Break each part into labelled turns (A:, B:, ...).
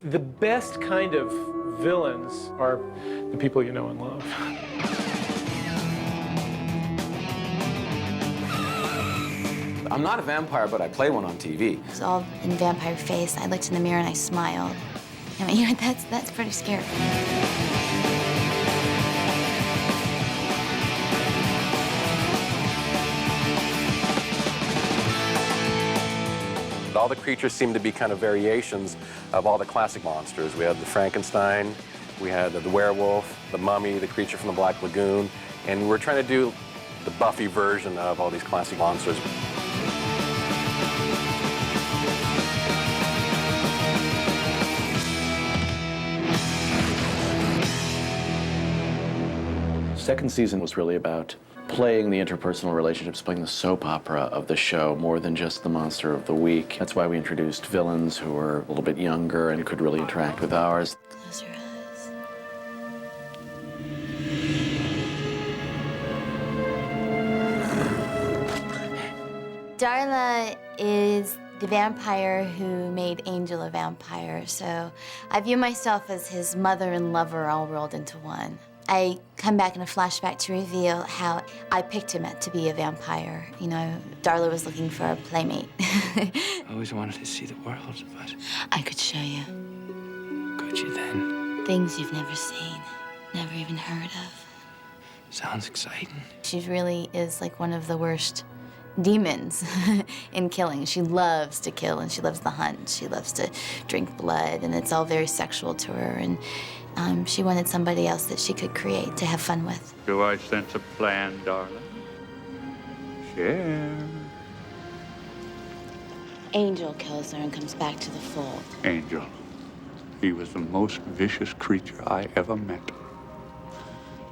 A: The best kind of villains are the people you know and love.
B: I'm not a vampire, but I play one on TV.
C: It was all in vampire face. I looked in the mirror and I smiled. I mean, you know, that's pretty scary.
D: All the creatures seem to be kind of variations of all the classic monsters. We had the Frankenstein, we had the werewolf, the mummy, the creature from the Black Lagoon, and we're trying to do the Buffy version of all these classic monsters.
E: Second season was really about playing the interpersonal relationships, playing the soap opera of the show more than just the monster of the week. That's why we introduced villains who were a little bit younger and could really interact with ours.
C: Close your eyes. Darla is the vampire who made Angel a vampire, so I view myself as his mother and lover all rolled into one. I come back in a flashback to reveal how I picked him to be a vampire. You know, Darla was looking for a playmate.
F: I always wanted to see the world, but...
C: I could show you.
F: Could you then?
C: Things you've never seen, never even heard of.
F: Sounds exciting.
C: She really is like one of the worst demons in killing. She loves to kill and she loves the hunt. She loves to drink blood and it's all very sexual to her. And she wanted somebody else that she could create to have fun with.
G: Do I sense a plan, darling? Share.
C: Angel kills her and comes back to the fold.
G: Angel. He was the most vicious creature I ever met.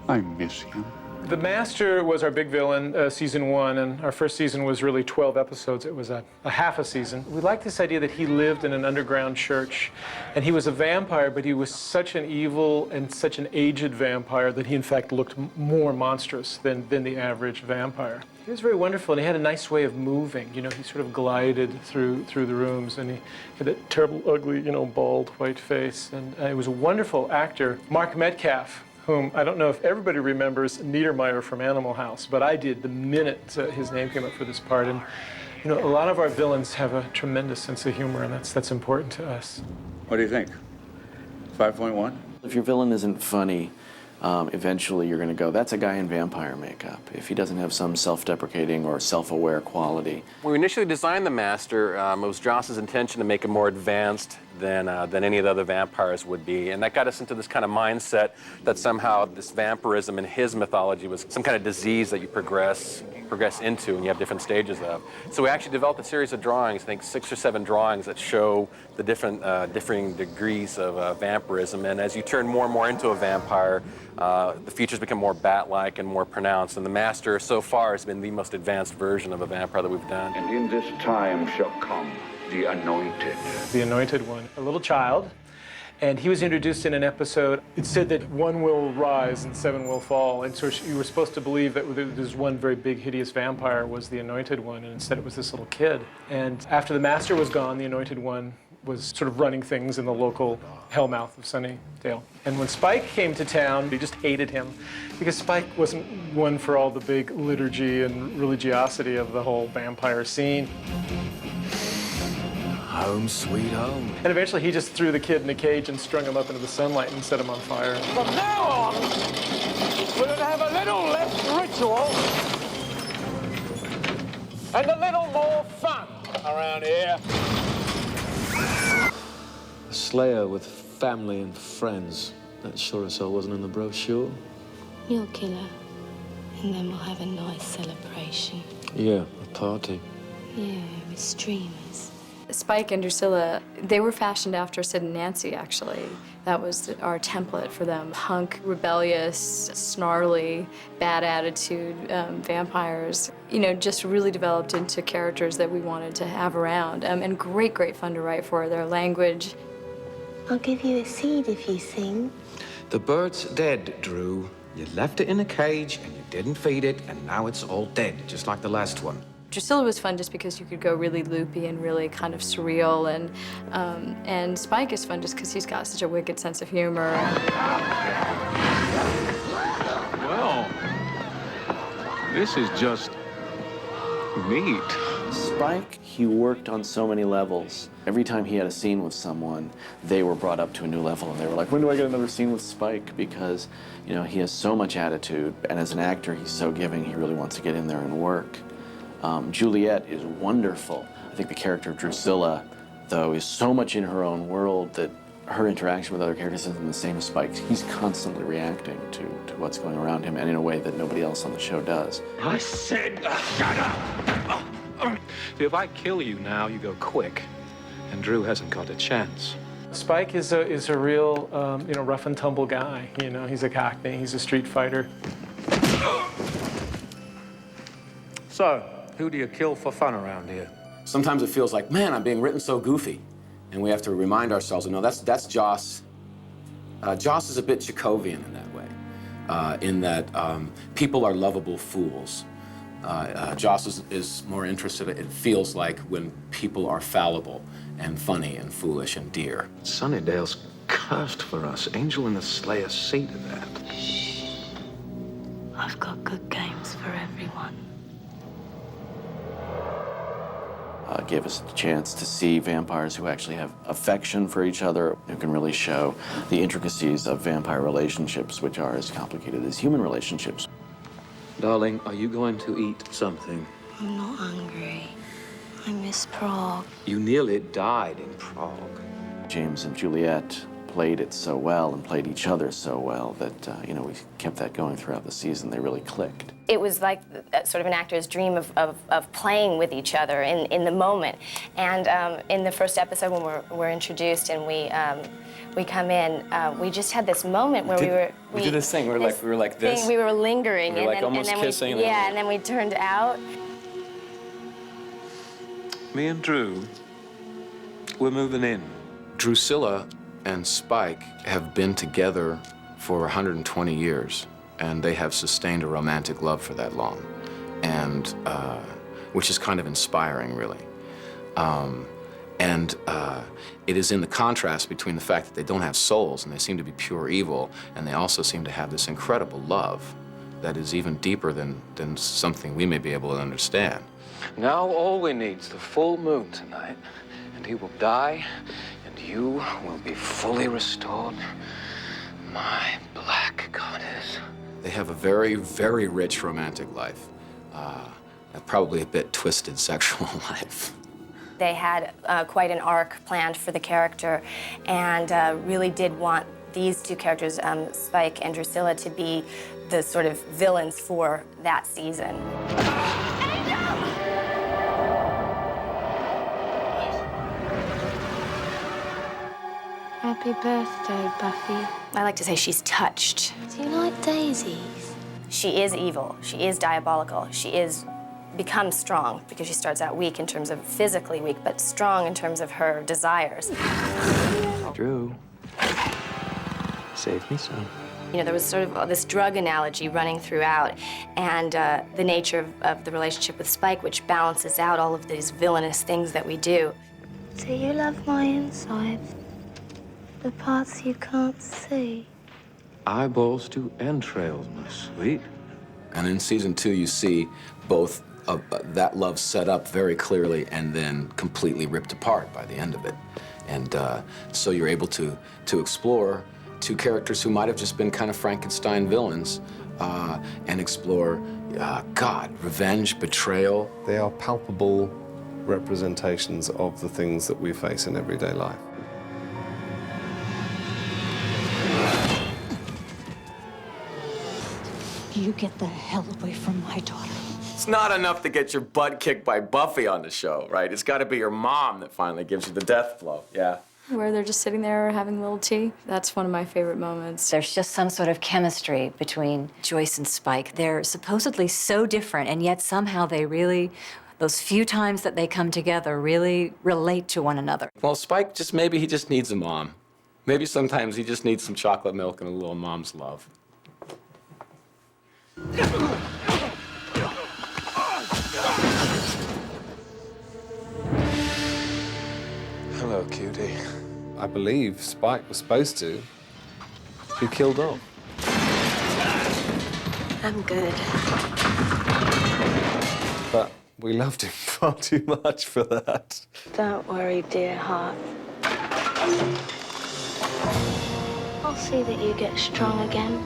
G: I miss him.
A: The Master was our big villain, season 1, and our first season was really 12 episodes. It was a half a season. We liked this idea that he lived in an underground church, and he was a vampire, but he was such an evil and such an aged vampire that he, in fact, looked more monstrous than the average vampire. He was very wonderful, and he had a nice way of moving. You know, he sort of glided through the rooms, and he had that terrible, ugly, you know, bald, white face, and he was a wonderful actor. Mark Metcalf, whom I don't know if everybody remembers Niedermeyer from Animal House, but I did the minute his name came up for this part. And you know, a lot of our villains have a tremendous sense of humor, and that's important to us.
G: What do you think? 5.1?
E: If your villain isn't funny, eventually you're going to go, that's a guy in vampire makeup, if he doesn't have some self-deprecating or self-aware quality.
D: When we initially designed the Master, it was Joss's intention to make him more advanced than any of the other vampires would be. And that got us into this kind of mindset that somehow this vampirism in his mythology was some kind of disease that you progress into and you have different stages of. So we actually developed a series of drawings, I think 6 or 7 drawings that show the differing degrees of vampirism. And as you turn more and more into a vampire, the features become more bat-like and more pronounced. And the Master so far has been the most advanced version of a vampire that we've done.
G: And in this time shall come the Anointed.
A: The Anointed One, a little child, and he was introduced in an episode. It said that 1 will rise and 7 will fall, and so you were supposed to believe that there's one very big, hideous vampire was the Anointed One, and instead it was this little kid. And after the Master was gone, the Anointed One was sort of running things in the local hellmouth of Sunnydale. And when Spike came to town, they just hated him because Spike wasn't one for all the big liturgy and religiosity of the whole vampire scene.
B: Home sweet home.
A: And eventually he just threw the kid in a cage and strung him up into the sunlight and set him on fire.
H: From now on, we're going to have a little less ritual and a little more fun around here.
I: A slayer with family and friends. That sure as hell wasn't in the brochure.
J: You'll kill her, and then we'll have a nice celebration.
I: Yeah, a party.
J: Yeah, with streamers.
K: Spike and Drusilla, they were fashioned after Sid and Nancy, actually. That was our template for them. Hunk, rebellious, snarly, bad attitude vampires. You know, just really developed into characters that we wanted to have around. And great, great fun to write for. Their language.
J: I'll give you a seed if you sing.
B: The bird's dead, Drew. You left it in a cage and you didn't feed it, and now it's all dead, just like the last one.
K: Drusilla was fun just because you could go really loopy and really kind of surreal, and Spike is fun just because he's got such a wicked sense of humor.
G: Well, this is just neat.
E: Spike, he worked on so many levels. Every time he had a scene with someone, they were brought up to a new level, and they were like, when do I get another scene with Spike? Because, you know, he has so much attitude, and as an actor, he's so giving, he really wants to get in there and work. Juliet is wonderful. I think the character of Drusilla, though, is so much in her own world that her interaction with other characters isn't the same as Spike's. He's constantly reacting to what's going around him, and in a way that nobody else on the show does.
G: I said, shut up!
I: If I kill you now, you go quick, and Drew hasn't got a chance.
A: Spike is a real, you know, rough and tumble guy. You know, he's a cockney, he's a street fighter.
I: So, who do you kill for fun around here?
B: Sometimes it feels like, man, I'm being written so goofy. And we have to remind ourselves, no, that's Joss. Joss is a bit Chekhovian in that way, in that people are lovable fools. Joss is more interested, it feels like, when people are fallible and funny and foolish and dear.
I: Sunnydale's cursed for us. Angel and the Slayer see to that.
J: I've got good games for everyone.
E: Gave us a chance to see vampires who actually have affection for each other, who can really show the intricacies of vampire relationships, which are as complicated as human relationships.
I: Darling, are you going to eat something?
J: I'm not hungry. I miss Prague.
I: You nearly died in Prague.
E: James and Juliet played it so well and played each other so well that, you know, we kept that going throughout the season. They really clicked.
L: It was like sort of an actor's dream of playing with each other in the moment. And in the first episode when we're introduced and we come in, we just had this moment where
B: we did this thing. We were like this.
L: We were lingering,
B: we were like almost kissing.
L: And then we turned out.
I: Me and Drew, we're moving in. Drusilla and Spike have been together for 120 years, and they have sustained a romantic love for that long, and which is kind of inspiring, really. It is in the contrast between the fact that they don't have souls and they seem to be pure evil, and they also seem to have this incredible love that is even deeper than something we may be able to understand.
F: Now all we need is the full moon tonight, and he will die, and you will be fully restored, my black goddess.
B: They have a very, very rich romantic life, and probably a bit twisted sexual life.
L: They had quite an arc planned for the character, and really did want these two characters, Spike and Drusilla, to be the sort of villains for that season.
J: Happy birthday, Buffy.
L: I like to say she's touched.
J: Do you like daisies?
L: She is evil. She is diabolical. She is becomes strong because she starts out weak in terms of physically weak, but strong in terms of her desires.
F: Drew, save me some.
L: You know, there was sort of this drug analogy running throughout, and the nature of the relationship with Spike, which balances out all of these villainous things that we do.
J: Do you love my inside? The parts you can't see?
I: Eyeballs to entrails, my sweet.
B: And in season 2, you see both that love set up very clearly and then completely ripped apart by the end of it. And so you're able to explore two characters who might have just been kind of Frankenstein villains and explore, God, revenge, betrayal.
M: They are palpable representations of the things that we face in everyday life.
N: You get the hell away from my daughter.
B: It's not enough to get your butt kicked by Buffy on the show, right? It's got to be your mom that finally gives you the death blow, yeah.
K: Where they're just sitting there having a little tea. That's one of my favorite moments.
N: There's just some sort of chemistry between Joyce and Spike. They're supposedly so different, and yet somehow they really, those few times that they come together, really relate to one another.
B: Well, Spike maybe he just needs a mom. Maybe sometimes he just needs some chocolate milk and a little mom's love.
F: go, cutie.
M: I believe Spike was supposed to be killed off.
J: I'm good.
M: But we loved him far too much for that.
J: Don't worry, dear heart. I'll see that you get strong again.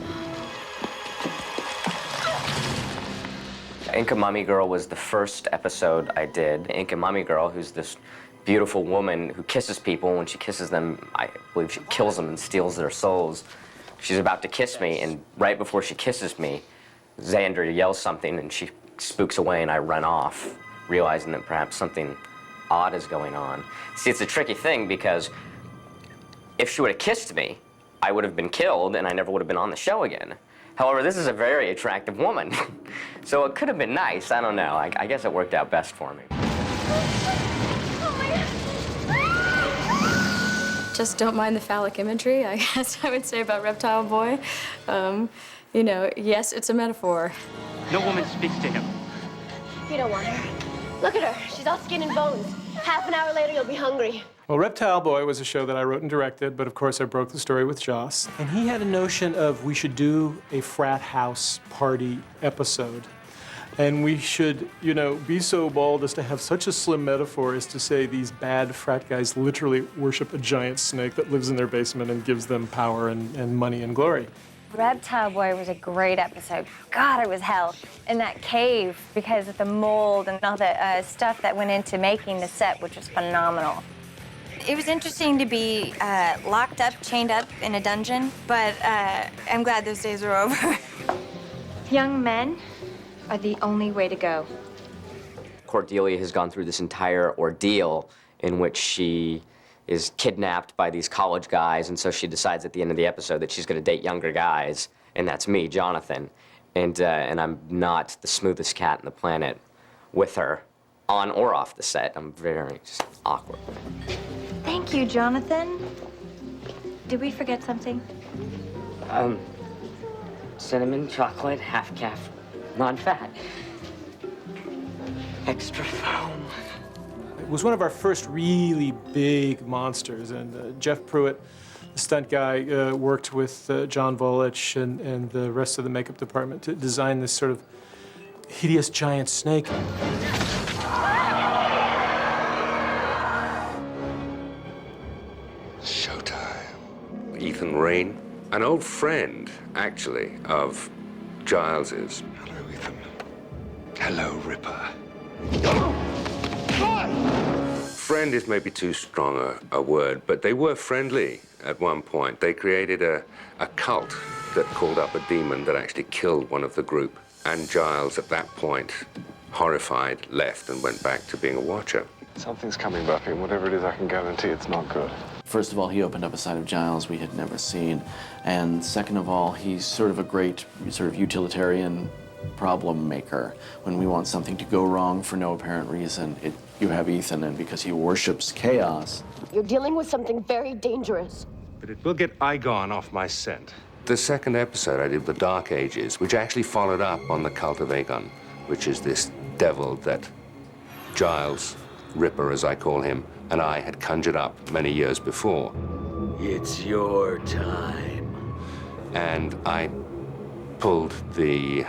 O: Inca Mummy Girl was the first episode I did. Inca Mummy Girl, who's this beautiful woman who kisses people. When she kisses them, I believe she kills them and steals their souls. She's about to kiss me, and right before she kisses me, Xander yells something, and she spooks away, and I run off, realizing that perhaps something odd is going on. See, it's a tricky thing, because if she would have kissed me, I would have been killed, and I never would have been on the show again. However, this is a very attractive woman, so it could have been nice. I don't know. I guess it worked out best for me.
K: Just don't mind the phallic imagery, I guess I would say about Reptile Boy. You know, yes, it's a metaphor.
H: No woman speaks to him.
J: You don't want her. Look at her. She's all skin and bones. Half an hour later, you'll be hungry.
A: Well, Reptile Boy was a show that I wrote and directed, but of course I broke the story with Joss. And he had a notion of we should do a frat house party episode. And we should, you know, be so bold as to have such a slim metaphor as to say these bad frat guys literally worship a giant snake that lives in their basement and gives them power and money and glory.
P: Reptile Boy was a great episode. God, it was hell. In that cave, because of the mold and all the stuff that went into making the set, which was phenomenal.
L: It was interesting to be locked up, chained up in a dungeon, but I'm glad those days are over.
P: Young men are the only way to go.
O: Cordelia has gone through this entire ordeal in which she is kidnapped by these college guys, and so she decides at the end of the episode that she's going to date younger guys, and that's me, Jonathan. And I'm not the smoothest cat on the planet with her, on or off the set. I'm very just awkward.
P: Thank you, Jonathan. Did we forget something?
O: Cinnamon, chocolate, half calf, non-fat. Extra foam.
A: It was one of our first really big monsters, and Jeff Pruitt, the stunt guy, worked with John Volich and the rest of the makeup department to design this sort of hideous giant snake.
Q: Showtime. Ethan Rain, an old friend, actually, of Giles's. Hello, Ethan. Hello, Ripper. Friend is maybe too strong a word, but they were friendly at one point. They created a cult that called up a demon that actually killed one of the group. And Giles, at that point, horrified, left and went back to being a watcher.
D: Something's coming, Buffy, and whatever it is, I can guarantee it's not good.
E: First of all, he opened up a side of Giles we had never seen. And second of all, he's sort of a great sort of utilitarian problem maker. When we want something to go wrong for no apparent reason, you have Ethan, and because he worships chaos.
J: You're dealing with something very dangerous.
Q: But it will get Igon off my scent. The second episode I did, The Dark Ages, which actually followed up on the Cult of Aegon, which is this devil that Giles, Ripper as I call him, and I had conjured up many years before. It's your time. And I pulled the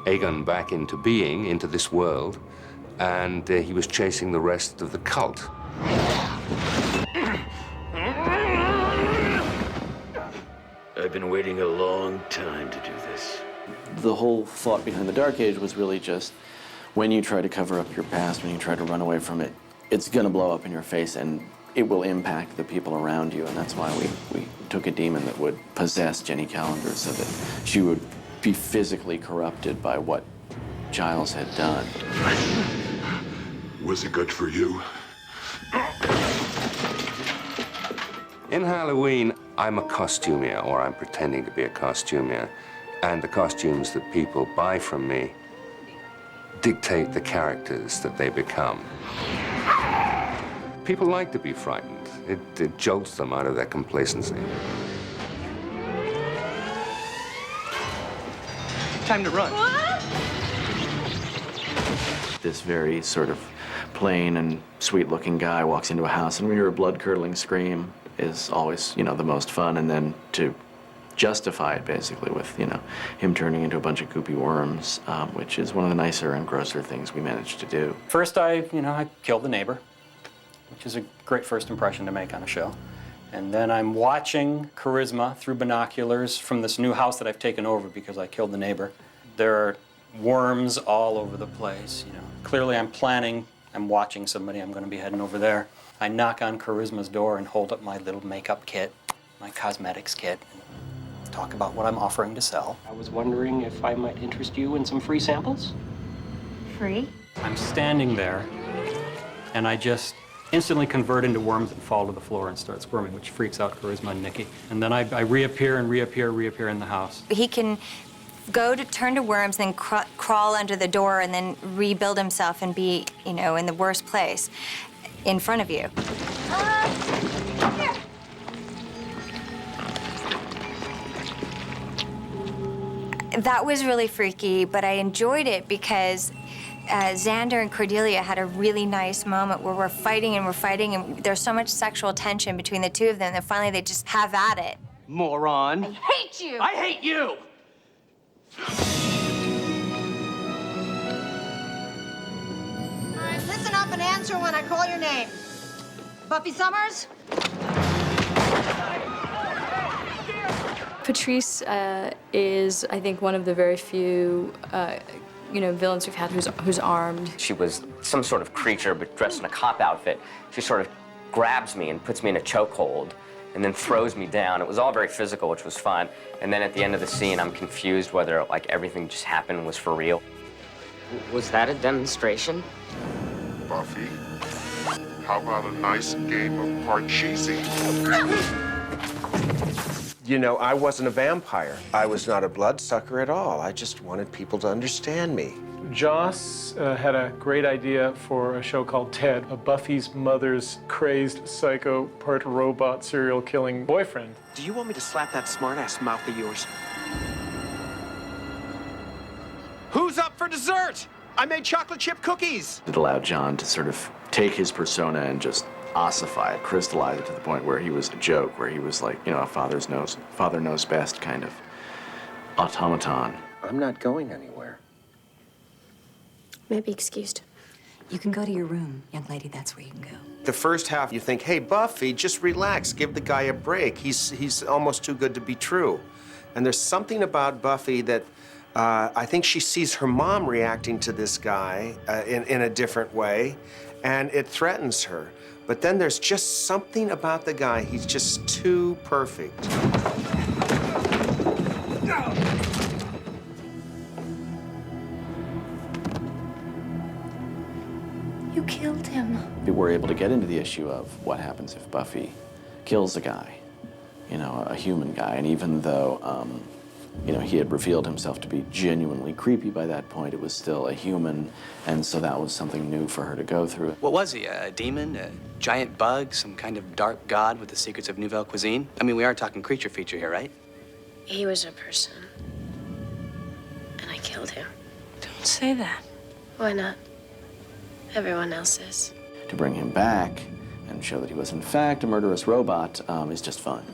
Q: Aegon back into being, into this world, and he was chasing the rest of the cult.
R: I've been waiting a long time to do this.
E: The whole thought behind the Dark Age was really just when you try to cover up your past, when you try to run away from it, it's going to blow up in your face and it will impact the people around you. And that's why we took a demon that would possess Jenny Calendar so that she would be physically corrupted by what Giles had done.
Q: Was it good for you? In Halloween, I'm a costumier, or I'm pretending to be a costumier, and the costumes that people buy from me dictate the characters that they become. People like to be frightened. It jolts them out of their complacency.
H: Time to run.
E: This very sort of plain and sweet-looking guy walks into a house and we hear a blood-curdling scream is always, you know, the most fun. And then to justify it basically with, you know, him turning into a bunch of goopy worms, which is one of the nicer and grosser things we managed to do.
S: First, I killed the neighbor, which is a great first impression to make on a show. And then I'm watching Charisma through binoculars from this new house that I've taken over because I killed the neighbor. There are worms all over the place, you know. Clearly I'm watching somebody, I'm gonna be heading over there. I knock on Charisma's door and hold up my little makeup kit, my cosmetics kit, and talk about what I'm offering to sell.
T: I was wondering if I might interest you in some free samples?
P: Free?
S: I'm standing there, and I just instantly convert into worms and fall to the floor and start squirming, which freaks out Charisma and Nikki. And then I reappear and reappear in the house.
P: He can turn to worms, then crawl under the door, and then rebuild himself and be, you know, in the worst place in front of you. Here. That was really freaky, but I enjoyed it because Xander and Cordelia had a really nice moment where we're fighting, and there's so much sexual tension between the two of them that finally they just have at it.
T: Moron.
P: I hate you!
T: I hate you!
U: Listen up and answer when I call your name. Buffy Summers?
K: Patrice is, I think, one of the very few villains we've had who's armed.
O: She was some sort of creature, but dressed in a cop outfit. She sort of grabs me and puts me in a chokehold and then throws me down. It was all very physical, which was fun. And then at the end of the scene, I'm confused whether like everything just happened and was for real. Was that a demonstration?
V: Buffy, how about a nice game of Parcheesi?
W: You know, I wasn't a vampire. I was not a bloodsucker at all. I just wanted people to understand me.
A: Joss had a great idea for a show called Ted, Buffy's mother's crazed, psycho, part robot, serial-killing boyfriend.
W: Do you want me to slap that smart-ass mouth of yours? Who's up for dessert? I made chocolate chip cookies.
E: It allowed John to sort of take his persona and just ossify it, crystallize it to the point where he was a joke, where he was like, you know, a father knows best kind of automaton.
W: I'm not going anywhere.
J: May I be excused?
N: You can go to your room, young lady. That's where you can go.
W: The first half, you think, hey, Buffy, just relax. Give the guy a break. He's almost too good to be true. And there's something about Buffy that I think she sees her mom reacting to this guy in a different way, and it threatens her. But then there's just something about the guy. He's just too perfect.
J: You killed him.
E: We were able to get into the issue of what happens if Buffy kills a guy, you know, a human guy. And even though, you know, he had revealed himself to be genuinely creepy by that point, it was still a human, and so that was something new for her to go through.
X: What was he, a demon, a giant bug, some kind of dark god with the secrets of Nouvelle Cuisine? I mean, we are talking creature feature here, right?
J: He was a person. And I killed him.
U: Don't say that.
J: Why not? Everyone else is.
E: To bring him back and show that he was in fact a murderous robot is just fun.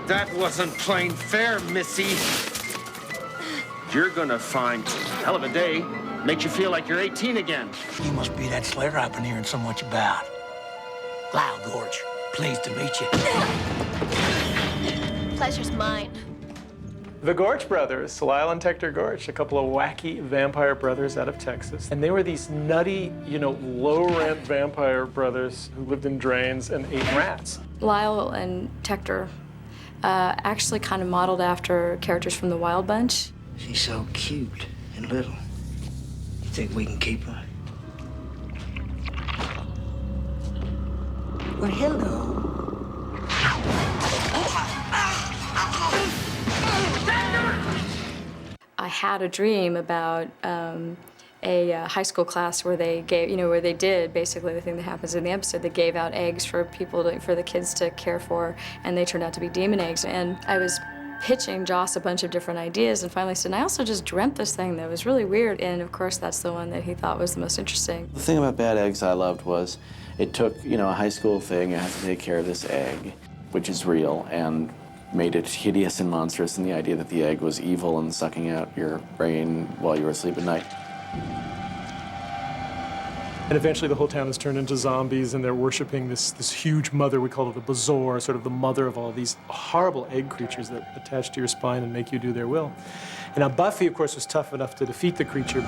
W: That wasn't plain fair, Missy. You're gonna find hell of a day. Makes you feel like you're 18 again.
H: You must be that Slayer I've been hearing so much about. Lyle Gorge, pleased to meet you.
J: Pleasure's mine.
A: The Gorge brothers, Lyle and Tector Gorge, a couple of wacky vampire brothers out of Texas. And they were these nutty, you know, low-rent vampire brothers who lived in drains and ate rats.
K: Lyle and Tector actually kind of modeled after characters from the Wild Bunch.
H: She's so cute and little. You think we can keep her? Well, hello.
K: I had a dream about a high school class where they gave, where they did basically the thing that happens in the episode. They gave out eggs for people, for the kids to care for, and they turned out to be demon eggs. And I was pitching Joss a bunch of different ideas, and finally said, I also just dreamt this thing that was really weird, and of course that's the one that he thought was the most interesting.
E: The thing about Bad Eggs I loved was it took, you know, a high school thing, you have to take care of this egg, which is real, and made it hideous and monstrous, and the idea that the egg was evil and sucking out your brain while you were asleep at night.
A: And eventually the whole town is turned into zombies, and they're worshiping this huge mother. We call it a Bazoar, sort of the mother of all these horrible egg creatures that attach to your spine and make you do their will. And now Buffy, of course, was tough enough to defeat the creature.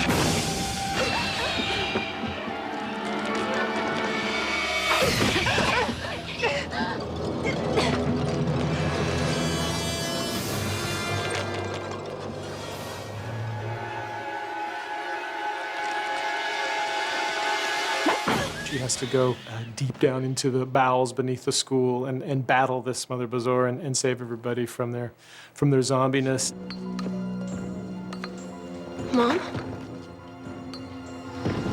A: She has to go deep down into the bowels beneath the school and battle this Mother Bazoar and save everybody from their zombiness.
J: Mom?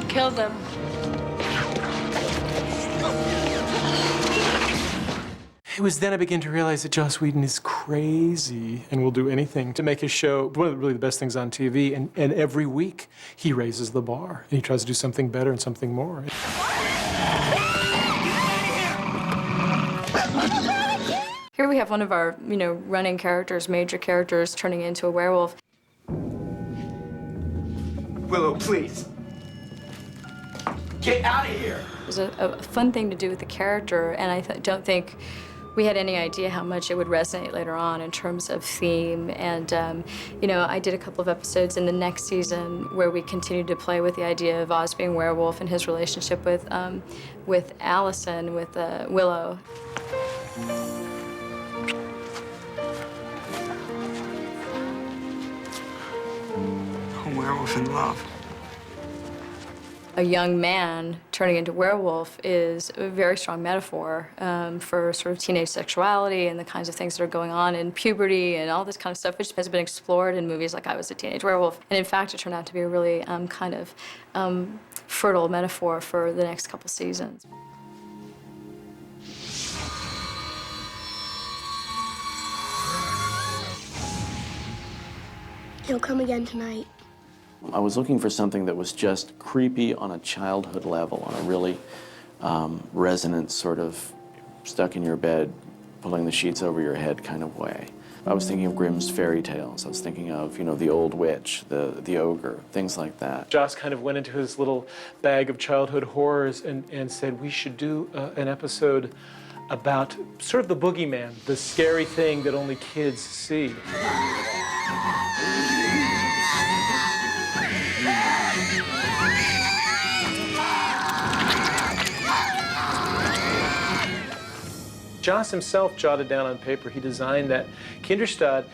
J: Kill them.
A: It was then I began to realize that Joss Whedon is crazy and will do anything to make his show one of the really the best things on TV. And every week he raises the bar and he tries to do something better and something more.
K: Here we have one of our, you know, running characters, major characters, turning into a werewolf.
H: Willow, please. Get out of here!
K: It was a fun thing to do with the character, and I don't think we had any idea how much it would resonate later on in terms of theme. And, you know, I did a couple of episodes in the next season where we continued to play with the idea of Oz being a werewolf and his relationship with Allison, with Willow.
H: A werewolf in love.
K: A young man turning into werewolf is a very strong metaphor for sort of teenage sexuality and the kinds of things that are going on in puberty and all this kind of stuff, which has been explored in movies like I Was a Teenage Werewolf. And in fact, it turned out to be a really kind of fertile metaphor for the next couple seasons.
J: He'll come again tonight.
E: I was looking for something that was just creepy on a childhood level, on a really resonant sort of stuck in your bed, pulling the sheets over your head kind of way. I was thinking of Grimm's fairy tales. I was thinking of, you know, the old witch, the ogre, things like that.
A: Joss kind of went into his little bag of childhood horrors and said we should do an episode about sort of the boogeyman, the scary thing that only kids see. Joss himself jotted down on paper. He designed that Kinderstadt.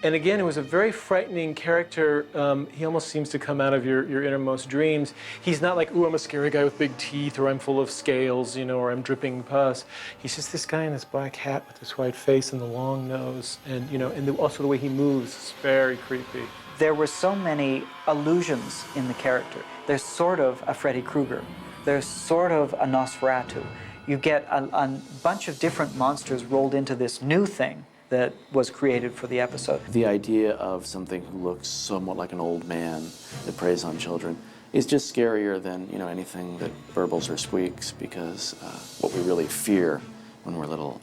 A: And again, it was a very frightening character. He almost seems to come out of your innermost dreams. He's not like, ooh, I'm a scary guy with big teeth, or I'm full of scales, you know, or I'm dripping pus. He's just this guy in this black hat with this white face and the long nose. And, you know, and also the way he moves is very creepy.
B: There were so many allusions in the character. There's sort of a Freddy Krueger. There's sort of a Nosferatu. You get a bunch of different monsters rolled into this new thing that was created for the episode.
E: The idea of something who looks somewhat like an old man that preys on children is just scarier than, you know, anything that burbles or squeaks, because what we really fear when we're little,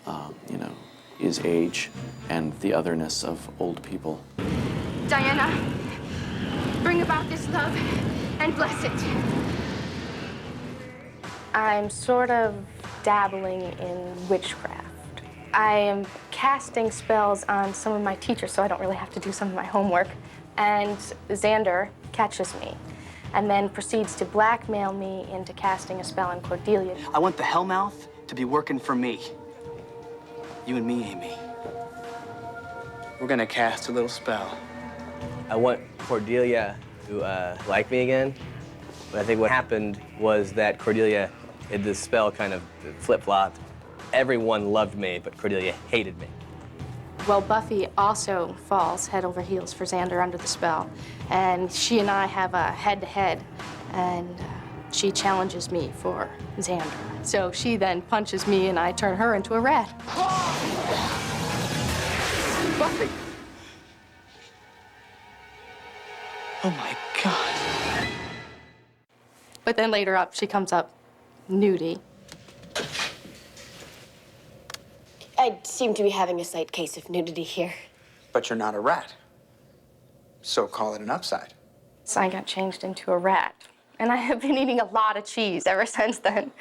E: you know, is age and the otherness of old people.
J: Diana, bring about this love and bless it.
L: I'm sort of dabbling in witchcraft. I am casting spells on some of my teachers, so I don't really have to do some of my homework. And Xander catches me and then proceeds to blackmail me into casting a spell on Cordelia.
X: I want the Hellmouth to be working for me. You and me, Amy. We're gonna cast a little spell.
C: I want Cordelia to like me again. But I think what happened was that Cordelia did this spell kind of flip-flopped. Everyone loved me, but Cordelia hated me.
G: Well, Buffy also falls head over heels for Xander under the spell. And she and I have a head-to-head, and she challenges me for Xander. So she then punches me, and I turn her into a rat.
H: Buffy,
G: But then later up, she comes up nudie.
D: I seem to be having a slight case of nudity here.
X: But you're not a rat. So call it an upside.
G: So I got changed into a rat. And I have been eating a lot of cheese ever since then.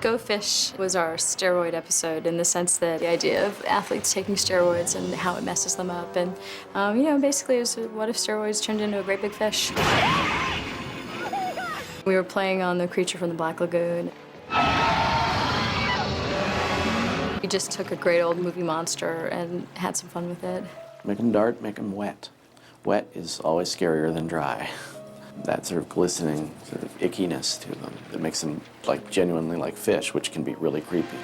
K: Go Fish was our steroid episode in the sense that the idea of athletes taking steroids and how it messes them up. And, you know, basically it was what if steroids turned into a great big fish? We were playing on the creature from the Black Lagoon. We just took a great old movie monster and had some fun with it.
E: Make them dark, make them wet. Wet is always scarier than dry. That sort of glistening sort of ickiness to them that makes them like genuinely like fish, which can be really creepy.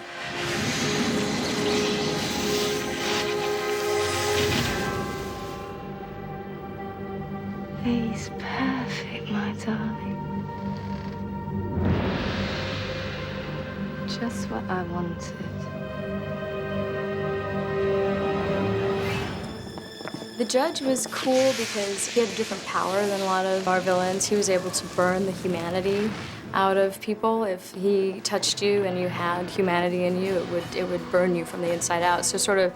J: He's perfect, my darling. Just what I wanted.
K: The judge was cool because he had a different power than a lot of our villains. He was able to burn the humanity out of people. If he touched you and you had humanity in you, it would burn you from the inside out. So sort of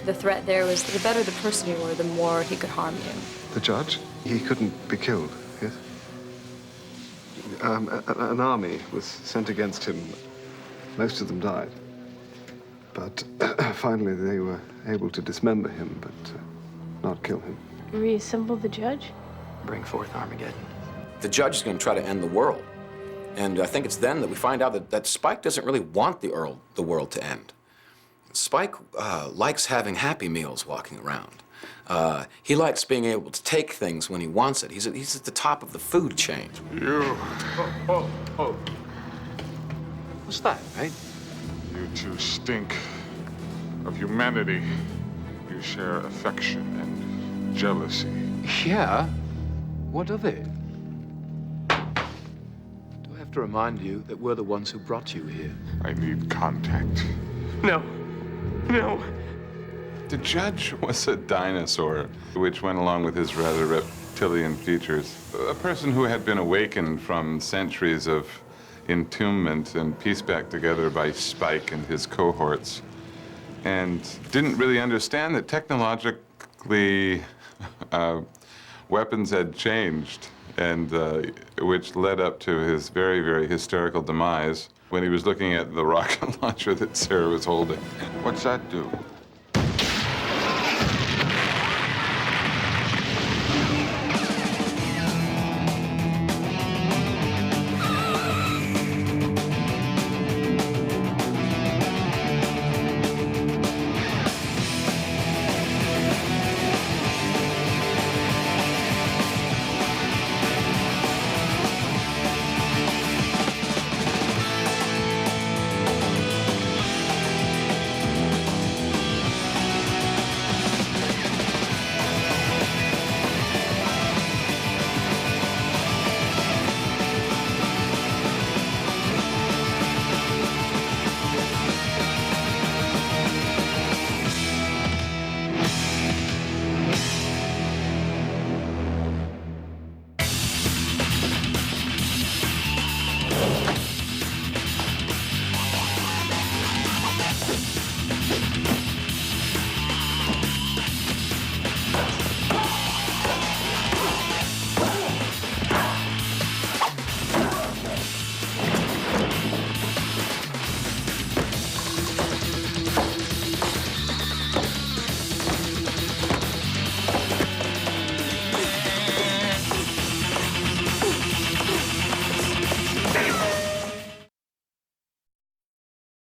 K: the threat there was the better the person you were, the more he could harm you.
F: The judge? He couldn't be killed, yes? An army was sent against him. Most of them died. But finally they were able to dismember him, but not kill him.
U: Reassemble the judge?
X: Bring forth Armageddon.
I: The judge is going to try to end the world. And I think it's then that we find out that Spike doesn't really want the world to end. Spike likes having Happy Meals walking around. He likes being able to take things when he wants it. He's at the top of the food chain.
V: You.
I: Oh. What's that, mate?
V: You two stink of humanity. You share affection and jealousy.
I: Yeah? What of it? Do I have to remind you that we're the ones who brought you here?
V: I need contact.
I: No. No.
M: The judge was a dinosaur, which went along with his rather reptilian features. A person who had been awakened from centuries of entombment and pieced back together by Spike and his cohorts, and didn't really understand that technologically weapons had changed, and which led up to his very, very hysterical demise when he was looking at the rocket launcher that Sarah was holding.
V: What's that do?